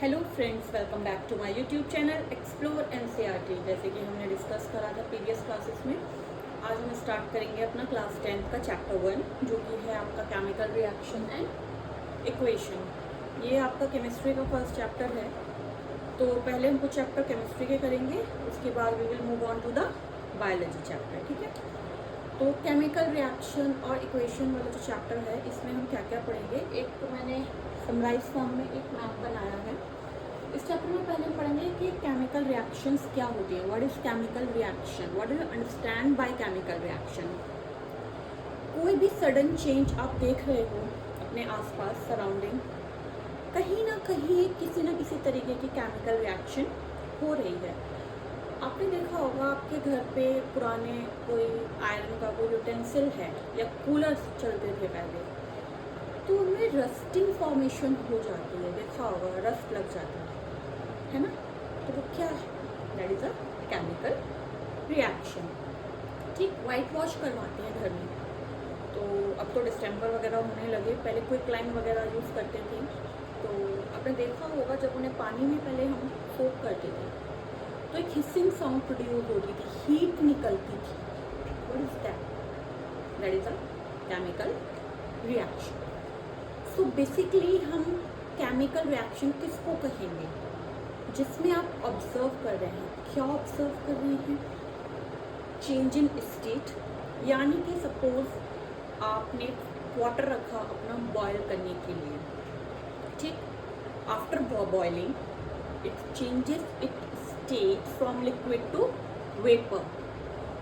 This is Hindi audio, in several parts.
Hello friends, welcome back to my YouTube channel Explore NCERT. जैसे कि हमने डिस्कस करा था प्रीवियस क्लासेस में, आज हम स्टार्ट करेंगे अपना क्लास 10th का चैप्टर 1, जो कि है आपका केमिकल रिएक्शन एंड इक्वेशन। ये आपका केमिस्ट्री का फर्स्ट चैप्टर है। तो पहले हम कुछ चैप्टर केमिस्ट्री के करेंगे, उसके बाद we will move on to the biology chapter. ठीक है, तो केमिकल रिएक्शन और इक्वेशन वाला जो चैप्टर है, इसमें हम क्या क्या पढ़ेंगे। एक तो मैंने समराइज फॉर्म में एक मैप बनाया है। इस चैप्टर में पहले हम पढ़ेंगे कि केमिकल रिएक्शंस क्या होती है, what is chemical reaction, what do you understand by chemical reaction. कोई भी सडन चेंज आप देख रहे हो अपने आसपास सराउंडिंग, कहीं ना कहीं किसी न किसी तरीके की केमिकल रिएक्शन हो रही है। आपने देखा होगा आपके घर पे पुराने कोई आयरन का कोई यूटेंसिल है या कूलर चलते थे पहले, तो उनमें रस्टिंग फॉर्मेशन हो जाती है। देखा होगा, रस्ट लग जाता है ना। तो वो क्या है, that is a chemical reaction. ठीक, वाइट वॉश करवाते हैं घर में, तो अब तो डिस्टेम्पर वगैरह होने लगे, पहले क्विक लाइन वगैरह यूज़ करते थे। तो आपने देखा होगा जब उन्हें पानी में पहले हम सोक करते थे तो एक हिसिंग साउंड प्रोड्यूस होती थी, हीट निकलती थी। What is that, that is a chemical reaction. So basically हम केमिकल रिएक्शन किसको कहेंगे, जिसमें आप ऑब्जर्व कर रहे हैं। क्या ऑब्जर्व कर रहे हैं, चेंज इन स्टेट। यानी कि सपोज आपने वाटर रखा अपना बॉयल करने के लिए, ठीक, after boiling it changes it state from liquid to vapour.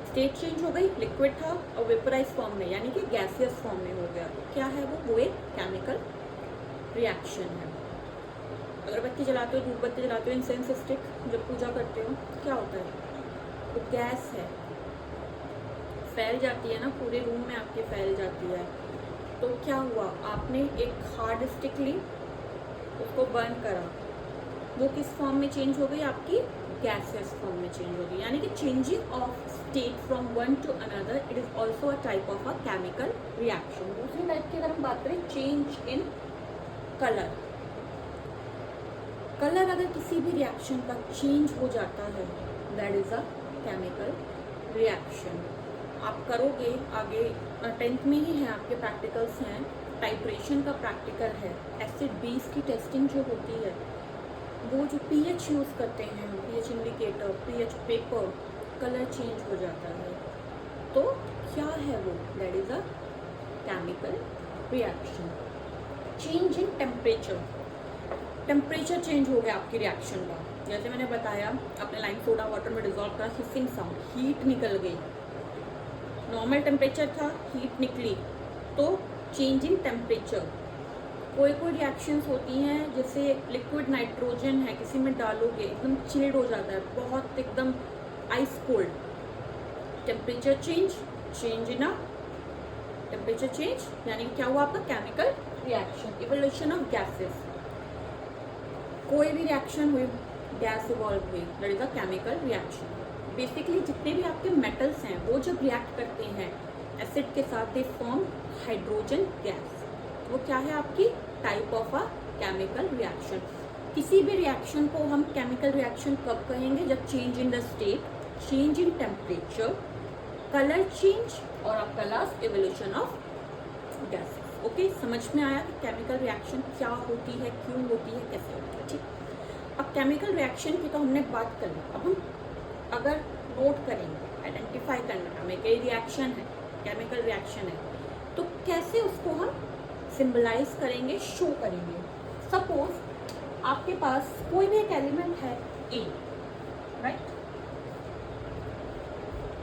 State change हो गई, लिक्विड था और वेपराइज फॉर्म में यानी कि गैसियस फॉर्म में हो गया। तो क्या है वो एक केमिकल रिएक्शन है। अगरबत्ती जलाते हो, धूप बत्ती जलाते हो, इंसेंस स्टिक जब पूजा करते हो, क्या होता है, वो गैस है, फैल जाती है ना, पूरे रूम में आपके फैल जाती है। तो क्या हुआ, आपने एक हार्ड स्टिक ली, उसको बर्न करा, वो किस फॉर्म में चेंज हो गई, आपकी गैसियस फॉर्म में चेंज हो गई। यानी कि changing of state from one two another, it is also a type of a chemical reaction. दूसरी टाइप की अगर हम बात करें, चेंज इन कलर। कलर अगर किसी भी रिएक्शन का चेंज हो जाता है, that is a chemical reaction. आप करोगे आगे, 10th में ही है, आपके प्रैक्टिकल्स हैं, टाइट्रेशन का प्रैक्टिकल है, एसिड बेस की टेस्टिंग जो होती है, वो जो पीएच यूज़ करते हैं, pH indicator, pH paper, colour change हो जाता है। तो क्या है वो, that is a chemical reaction. Change in temperature, temperature change हो गया आपकी रिएक्शन का। जैसे मैंने बताया, आपने लाइम सोडा वाटर में डिजोल्व करा, हिसिंग साउंड, हीट निकल गई। नॉर्मल टेम्परेचर था, हीट निकली, तो चेंज इन टेम्परेचर। कोई कोई रिएक्शंस होती हैं, जैसे लिक्विड नाइट्रोजन है, किसी में डालोगे एकदम चिल्ड हो जाता है, बहुत एकदम ice cold. Temperature change, change in a temperature change, यानी क्या हुआ आपका chemical reaction, evolution of gases. कोई भी रिएक्शन हुई, गैस इवॉल्व हुई, that is a chemical reaction. Basically जितने भी आपके मेटल्स हैं, वो जब रिएक्ट करते हैं एसिड के साथ, दे फॉर्म हाइड्रोजन गैस। वो क्या है, आपकी type of a chemical reaction. किसी भी रिएक्शन को हम केमिकल रिएक्शन कब कहेंगे, जब change in the state, change in temperature, colour change और आपका last evolution of gas. Okay, समझ में आया कि केमिकल रिएक्शन क्या होती है, क्यों होती है, कैसे होती है। ठीक, अब केमिकल रिएक्शन की तो हमने बात कर ली। अब हम अगर नोट करेंगे, आइडेंटिफाई करना हमें कि रिएक्शन है, केमिकल रिएक्शन है, तो कैसे उसको हम सिंबलाइज करेंगे, शो करेंगे। सपोज आपके पास कोई भी एक एलिमेंट है ए, राइट,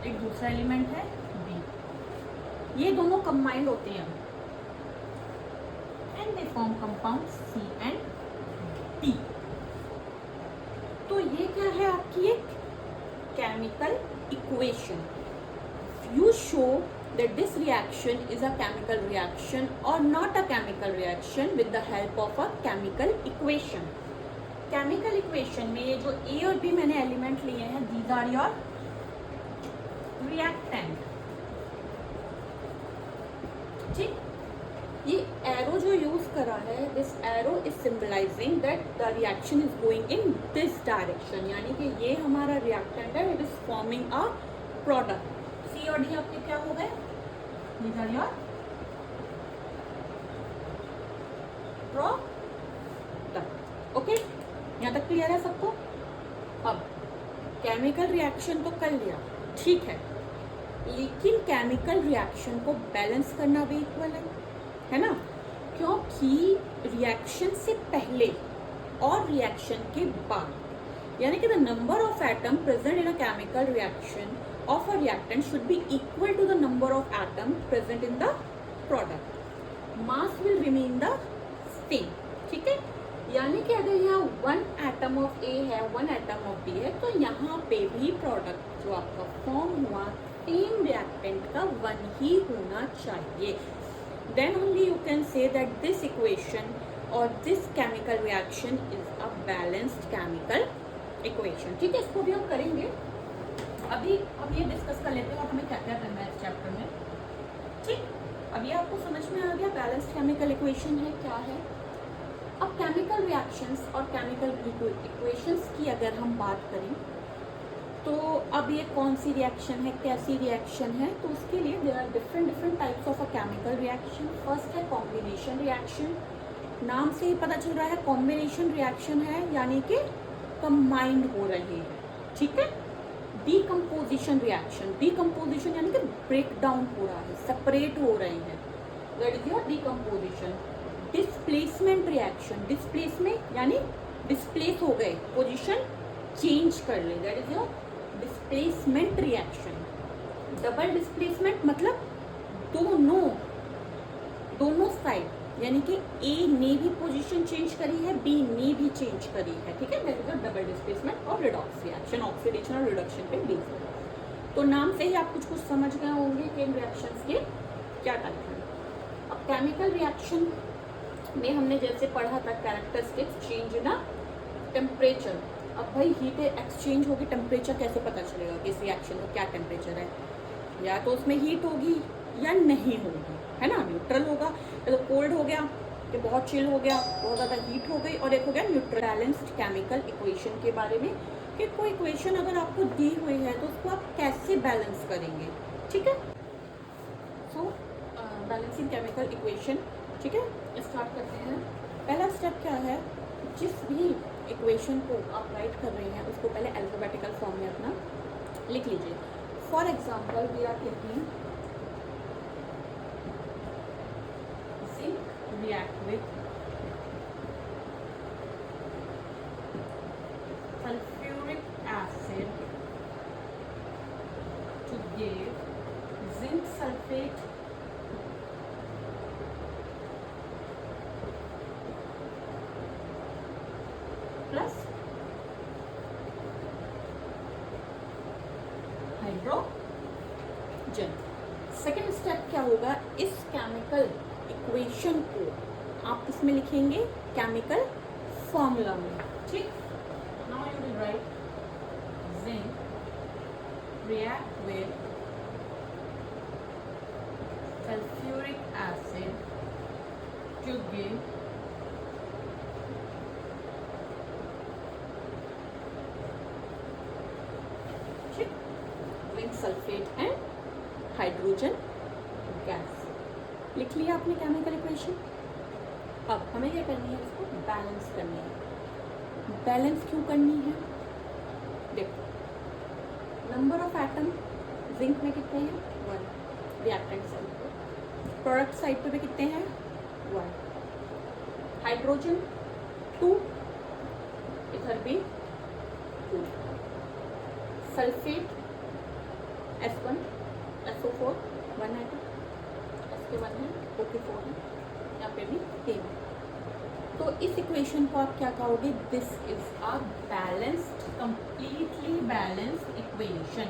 एक दूसरा एलिमेंट है बी, ये दोनों कंबाइंड होते हैं and they form compound C and T. तो ये क्या है, आपकी एक chemical equation. You show that this reaction is a chemical reaction or not a chemical reaction with the help of a chemical equation. Chemical equation में ये जो A और B मैंने एलिमेंट लिए हैं, these are your reactant. ठीक, ये एरो जो यूज करा है, this arrow is symbolising that the reaction is going in this direction, यानी कि ये हमारा रिएक्टेंट है, it is forming a product. C और डी आपके क्या हो गए, these are your product. Okay, यहाँ तक क्लियर है सबको। अब केमिकल रिएक्शन तो कर लिया, ठीक है, लेकिन केमिकल रिएक्शन को बैलेंस करना भी इक्वल है ना, क्योंकि रिएक्शन से पहले और रिएक्शन के बाद, यानी कि the number of atom present in a chemical reaction of a reactant should be equal to the number of atom present in the product. Mass will remain the same, ठीक है, यानी कि अगर यहाँ 1 एटम ऑफ ए है, 1 एटम ऑफ बी है, तो यहाँ पे भी प्रोडक्ट जो आपका फॉर्म हुआ सेम रिएक्टेंट का 1 ही होना चाहिए। Then only you can say that this equation और this chemical reaction is a balanced chemical equation. ठीक है, इसको भी हम करेंगे, अभी हम ये डिस्कस कर लेते हैं और हमें क्या क्या करना है इस चैप्टर में। ठीक, अभी आपको समझ में आ गया बैलेंस्ड केमिकल इक्वेशन है क्या है। अब केमिकल रिएक्शंस और केमिकल इक्वेशंस की अगर हम बात करें तो अब ये कौन सी रिएक्शन है, कैसी रिएक्शन है, तो उसके लिए there are different types of a chemical reaction. First है कॉम्बिनेशन रिएक्शन, नाम से ही पता चल रहा है कॉम्बिनेशन रिएक्शन है, यानी कि कंबाइंड हो रहे हैं। ठीक है, डीकम्पोजिशन रिएक्शन, डीकम्पोजिशन यानी कि ब्रेक डाउन हो रहा है, सेपरेट हो रहे हैं, that is your decomposition. Displacement reaction, displacement यानी डिस्प्लेस हो गए, पोजीशन चेंज कर ले, that is your displacement reaction. Double displacement मतलब दोनों साइड, यानी कि ए ने भी पोजीशन चेंज करी है, बी ने भी चेंज करी है। ठीक है, that is your double displacement और रिडॉक्स रिएक्शन, ऑक्सीडेशन और रिडक्शन पे बेस्ड है। तो नाम से ही आप कुछ समझ गए होंगे कि इन रिएक्शंस के क्या टाइप हैं। अब केमिकल रिएक्शन में हमने जैसे पढ़ा था कैरेक्टरिस्टिक्स चेंज इन टेम्परेचर। अब भाई हीट एक्सचेंज होगी, टेम्परेचर कैसे पता चलेगा कि इस रिएक्शन का क्या टेम्परेचर है, या तो उसमें हीट होगी या नहीं होगी, है ना, न्यूट्रल होगा, या तो कोल्ड हो गया कि बहुत चिल हो गया, बहुत ज़्यादा हीट हो गई, और एक हो गया न्यूट्रल। बैलेंस्ड केमिकल इक्वेशन के बारे में कि कोई इक्वेशन अगर आपको दी हुई है तो उसको आप कैसे बैलेंस करेंगे। ठीक है, सो बैलेंसिंग केमिकल इक्वेशन। ठीक है, स्टार्ट करते हैं। पहला स्टेप क्या है, जिस भी इक्वेशन को आप राइट कर रहे हैं उसको पहले अल्फाबेटिकल फॉर्म में अपना लिख लीजिए। For example we are taking zinc react with sulphuric acid to give zinc sulphate plus hydrogen. Second step क्या होगा, इस केमिकल इक्वेशन को आप इसमें लिखेंगे केमिकल फॉर्मूला में। ठीक, now you will write zinc react with sulphuric acid to give sulphate and hydrogen gas. लिख लिया आपने केमिकल इक्वेशन। अब हमें क्या करनी है, इसको बैलेंस करनी है। बैलेंस क्यों करनी है, देखो नंबर ऑफ एटम जिंक में कितने हैं, 1, रिएक्टेंट साइड पे, प्रोडक्ट साइड पे भी कितने हैं, 1, हाइड्रोजन 2, इधर भी 2, sulphate S1 SO4 1 atom, SK1 है, OK4 है, यहाँ पे भी 3। तो इस इक्वेशन को आप क्या कहोगे, this is a balanced, completely balanced equation.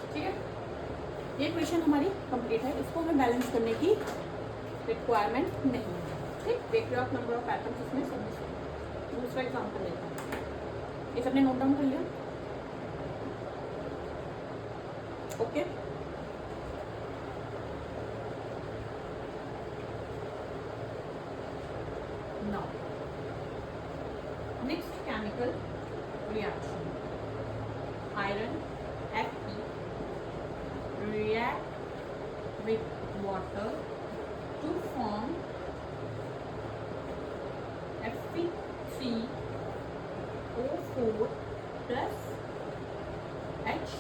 ठीक है, ये इक्वेशन हमारी कंप्लीट है, इसको हमें बैलेंस करने की रिक्वायरमेंट नहीं है। ठीक, देख रहे हो आप नंबर ऑफ एटम्स इसमें सब। दूसरा एग्जाम्पल लेते हैं, ये सबने नोट डाउन कर लिया। Okay. Now next chemical reaction, iron Fe react with water to form Fe3O4 plus H।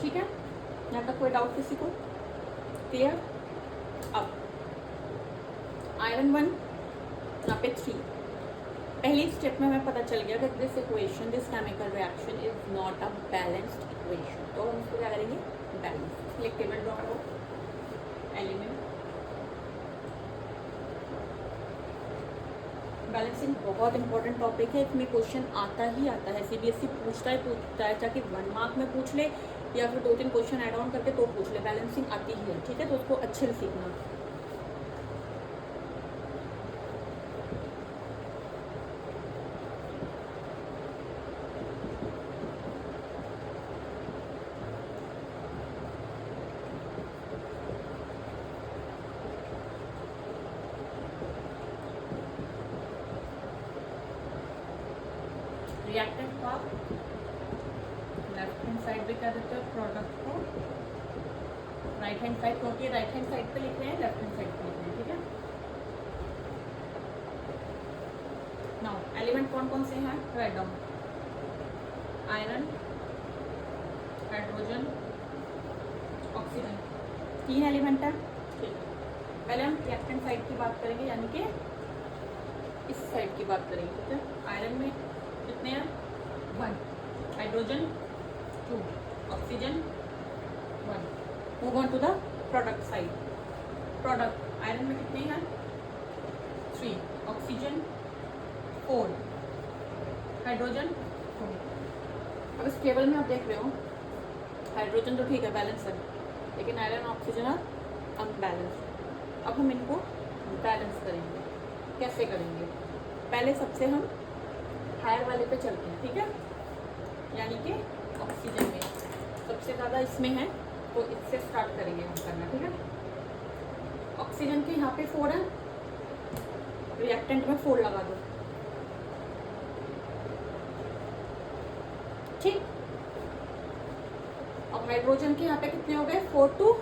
ठीक है, यहाँ तक कोई डाउट किसी को? क्लियर? अब आयरन 1 यहाँ पे 3, पहली स्टेप में हमें पता चल गया कि this equation, this chemical reaction is not a balanced equation. तो हम इसको क्या करेंगे? बैलेंस। एक टेबल ड्रॉ करो, एलिमेंट। बैलेंसिंग बहुत इंपॉर्टेंट टॉपिक है, इसमें क्वेश्चन आता ही आता है, सीबीएसई पूछता है, चाहे 1 मार्क में पूछ ले या फिर 2-3 क्वेश्चन ऐड ऑन करके तो पूछ ले, बैलेंसिंग आती ही है। ठीक है, तो उसको अच्छे से सीखना। रिएक्टेंट का लेफ्ट हैंड साइड पे क्या देते हैं? प्रोडक्ट को राइट हैंड साइड, क्योंकि राइट हैंड साइड पे लिख रहे हैं, लेफ्ट हैंड साइड पे लिख रहे हैं। ठीक है, नाउ एलिमेंट कौन कौन से हैं? Write down. Iron, hydrogen, oxygen, 3 element है। ठीक है, पहले हम रिएक्टेंट साइड की बात करेंगे, यानी कि इस साइड की बात करेंगे। ठीक है, आयरन में कितने हैं? 1, hydrogen 2, oxygen 1। Move on to the product side. Product iron में कितने हैं? 3, ऑक्सीजन 4, हाइड्रोजन 2। अब इस टेबल में आप देख रहे हो, हाइड्रोजन तो ठीक है, बैलेंस है, लेकिन आयरन और ऑक्सीजन आर अनबैलेंस्ड। अब हम इनको बैलेंस करेंगे। कैसे करेंगे? पहले सबसे हम हायर वाले पे चलते हैं। ठीक है, यानी कि ऑक्सीजन में सबसे ज़्यादा इसमें है, तो इससे स्टार्ट करेंगे हम करना। ठीक है, ऑक्सीजन के यहाँ पे 4 है, रिएक्टेंट में 4 लगा दो। ठीक, अब हाइड्रोजन के यहाँ पे कितने हो गए? 4 2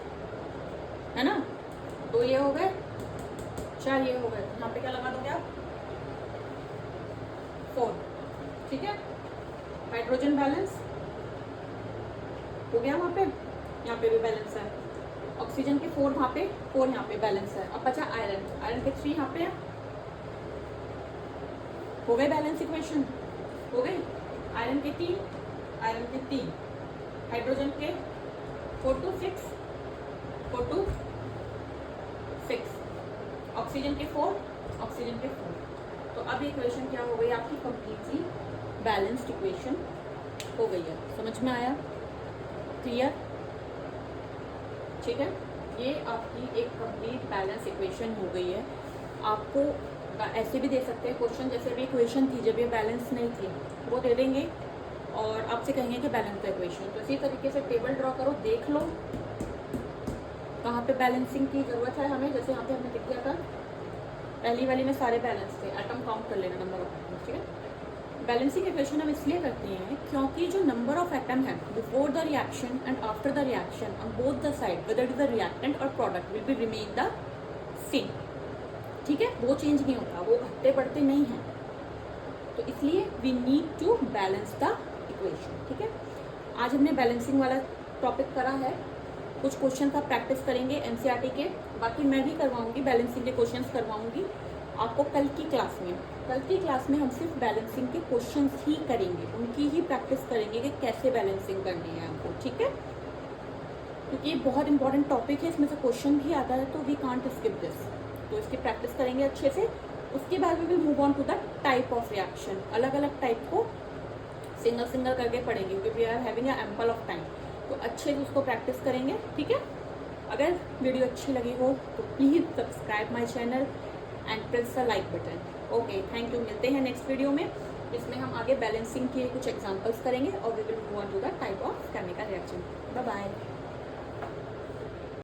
है ना, 2 ये हो गए, 4 ये हो गए। यहाँ पे क्या लगा दोगे आप? 4। ठीक है, हाइड्रोजन बैलेंस हो गया, वहाँ पे यहाँ पे भी बैलेंस है। ऑक्सीजन के 4 वहाँ पे, 4 यहाँ पे बैलेंस है। अब बचा आयरन, आयरन के 3 यहाँ पे है। हो गए बैलेंस इक्वेशन, हो गई। आयरन के 3, आयरन के 3, हाइड्रोजन के 4 2 6, 4 2 6, ऑक्सीजन के 4, ऑक्सीजन के 4। तो अब इक्वेशन क्या हो गई आपकी? कंप्लीटली बैलेंस्ड इक्वेशन हो गई है। समझ में आया? क्लियर? ठीक है, ये आपकी एक कंप्लीट बैलेंस इक्वेशन हो गई है। आपको ऐसे भी दे सकते हैं क्वेश्चन, जैसे अभी इक्वेशन थी जब ये बैलेंस नहीं थी, वो दे देंगे और आपसे कहेंगे कि बैलेंस द इक्वेशन। तो इसी तरीके से टेबल ड्रॉ करो, देख लो कहाँ पे बैलेंसिंग की ज़रूरत है हमें। जैसे यहाँ पे हमने लिख दिया था, पहली वाली में सारे बैलेंस थे, एटम काउंट कर लेना, नंबर ऑफ एटम। ठीक है, बैलेंसिंग इक्वेशन हम इसलिए करते हैं क्योंकि जो नंबर ऑफ एटम है before the reaction and after the reaction on both the side, whether it is the reactant और product, will be remain the same. ठीक है, वो चेंज नहीं होता, वो घटते बढ़ते नहीं हैं। तो इसलिए we need to balance the equation. ठीक है, आज हमने बैलेंसिंग वाला टॉपिक करा है। कुछ क्वेश्चन का प्रैक्टिस करेंगे एनसीईआरटी के, बाकी मैं भी करवाऊंगी, बैलेंसिंग के क्वेश्चंस करवाऊंगी आपको कल की क्लास में। कल की क्लास में हम सिर्फ बैलेंसिंग के क्वेश्चंस ही करेंगे, उनकी ही प्रैक्टिस करेंगे कि कैसे बैलेंसिंग करनी है हमको। ठीक है, क्योंकि ये बहुत इंपॉर्टेंट टॉपिक है, इसमें से क्वेश्चन भी आता है, तो वी कांट स्किप दिस। तो इसकी प्रैक्टिस करेंगे अच्छे से। उसके बाद we will move on to the type of reaction. अलग अलग टाइप को सिंगल सिंगल करके पढ़ेंगे, क्योंकि we are having a ample of time, तो अच्छे से उसको प्रैक्टिस करेंगे। ठीक है, अगर वीडियो अच्छी लगी हो तो please subscribe my channel and press the like button. Okay, thank you, मिलते हैं नेक्स्ट वीडियो में। इसमें हम आगे बैलेंसिंग के कुछ एग्जांपल्स करेंगे और we will move on to the type of chemical reaction. Bye bye.